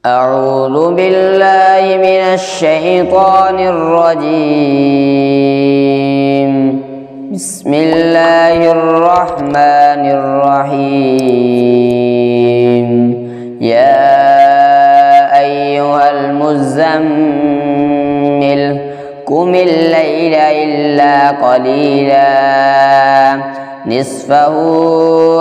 أعوذ بالله من الشيطان الرجيم. بسم الله الرحمن الرحيم. يا أيها المزمل قم الليل إلا قليلا نصفه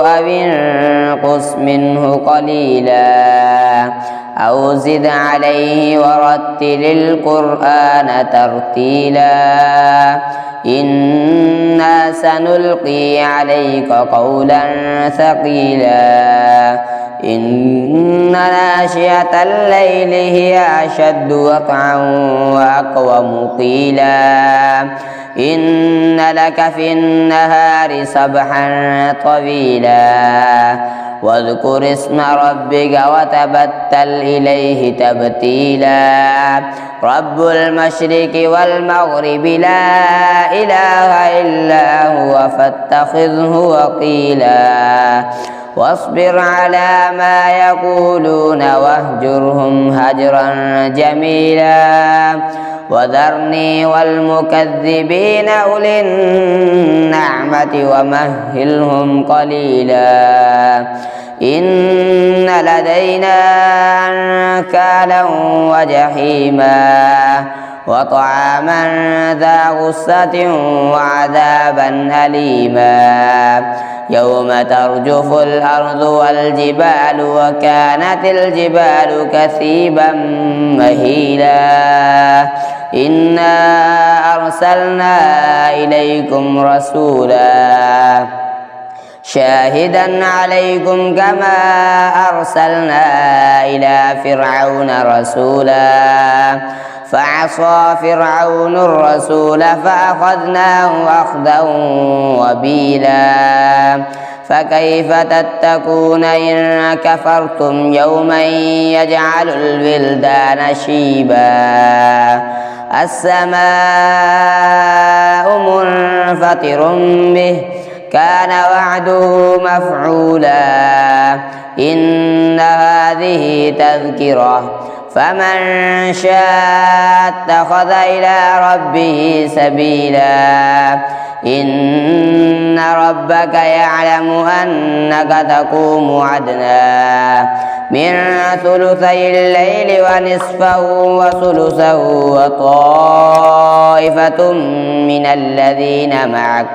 أو انقص منه قليلا أو زد عليه ورتل القرآن ترتيلا إنا سنلقي عليك قولا ثقيلا إن ناشئة الليل هي أشد وطئا وأقوم قيلا إن لك في النهار سبحا طويلا واذكر اسم ربك وتبتل إليه تبتيلا رب المشرق والمغرب لا إله إلا هو فاتخذه وكيلا واصبر على ما يقولون واهجرهم هجرا جميلا وذرني والمكذبين أولي النعمة ومهلهم قليلا إن لدينا أنكالا وجحيما وطعاما ذا غصة وعذابا أليما يوم ترجف الأرض والجبال وكانت الجبال كثيبا مهيلا إنا أرسلنا إليكم رسولا شاهدا عليكم كما أرسلنا إلى فرعون رسولا فعصى فرعون الرسول فأخذناه أخذا وبيلا فكيف تتقون إن كفرتم يوما يجعل الولدان شيبا السماء منفطر به كان وعده مفعولا إن هذه تذكرة فمن شاء اتخذ إلى ربه سبيلا إن ربك يعلم أنك تقوم أدنى من ثلثي الليل ونصفه وثلثه وطائفة من الذين معك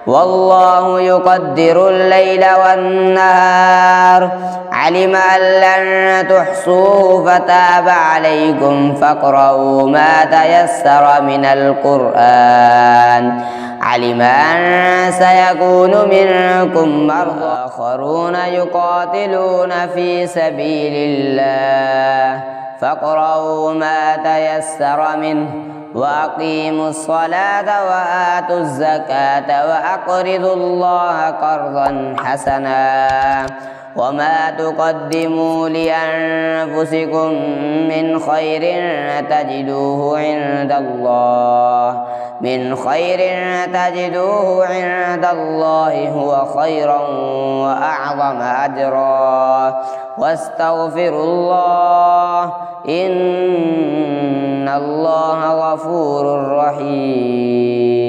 والله يقدر الليل والنهار علم أن لن تحصوه فتاب عليكم فاقرؤوا ما تيسر من القرآن علم أن سيكون منكم مرضى آخرون يقاتلون في سبيل الله فاقرؤوا ما تيسر منه وأقيموا الصلاة وآتوا الزكاة وأقرضوا الله قرضا حسنا وما تقدموا لأنفسكم من خير تجدوه عند الله هو خيرا وأعظم أجرا واستغفروا الله إن الله غفور رحيم.